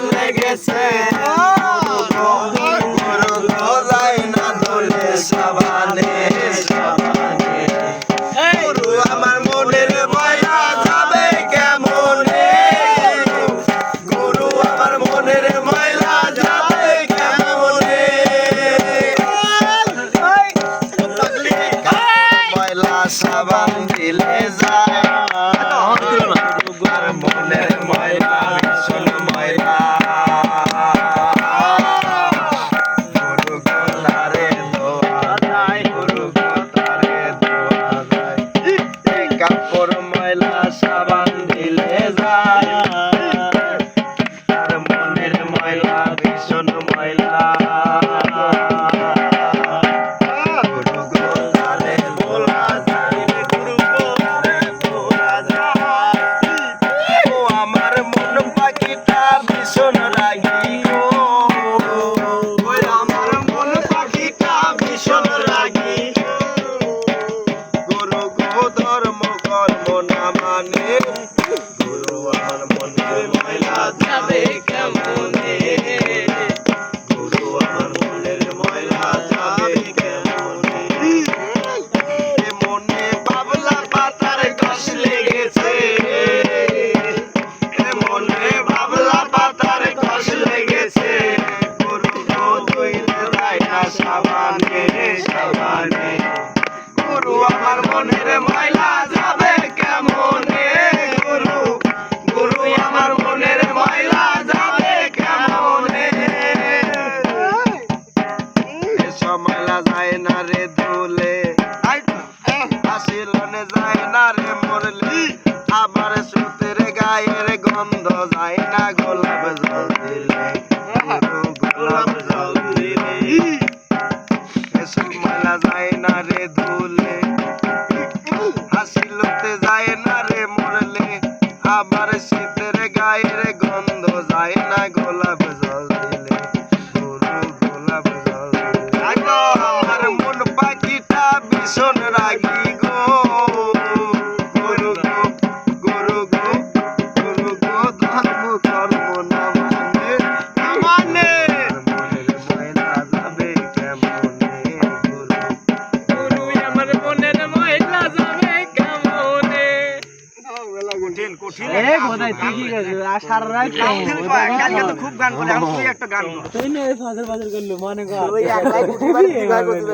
লেগেছে গুরু গো যায় না দোলে সাবানে সাবানে গুরু আমার মনের ময়লা যাবে কেমনে গুরু আমার মনের ময়লা যাবে কেমনে ময়লা সাবান দিলে যায় আর মনের ময়লা ভীষণ ময়লা গুরু গো তারে দোয়া যায় গুরু গো তারে দোয়া যায় কাপড় ময়লা সাবান দিলে যায় আর মনের ময়লা ভীষণ ময়লা গুরু গো তারে বলা যায় গুরু গো তারে বলা যায় ও আমার মন পাখিটা ভীষণ রাগী গো ওই আমার মন পাখিটা ভীষণ রাগী গুরু গো ধর্ম কর্ম না মানে গুরু আমার মনের ময়লা যাবে কেমনে গুরু আমার মনের ময়লা যাবে কেমনে মনে বাবলা পাতার কষ লেগেছে মনে বাবলা পাতার কষ লেগেছে গুরু গো ধুইতে যায় না সাবানে সাবানে গুরু আমার মনের ময়লা যাবে কেমনে গুরু গুরু আমার মনের ময়লা যাবে কেমনে এসব ময়লা যায় না রে ধুলে আসিলনে যায় না রে মরলে আবার সুতের গায়ের গন্ধ যায় না গোলাপ জল দিলে গুরু গোলাপ জল দিলে এসব ময়লা যায় না রে ধুলে হাসিলতে যায় না রে মরলে আবার শীতের গায়ের গন্ধ যায় না গোলাপ জল দিলে গুরু গোলাপ জল দিলে আমার মন পাখিটা ভীষণ রাগী গো গুরু গো গুরু গো গুরু গো ধর্ম কর্ম না মানে না মানে মনের ময়লা যাবে কেমনে গুরু গুরু আমার মনের ময়লা যাবে কেমনে কঠিন কঠিন এই বোধহয় ঠিকই গেছে আর সারা রাত কালকে তো খুব গান করে আমি তুই একটা গান কর তুই না ফাজল ফাজল করলো মনে কর ওই একলাই কুটি বাড়ি বিবাহ করতে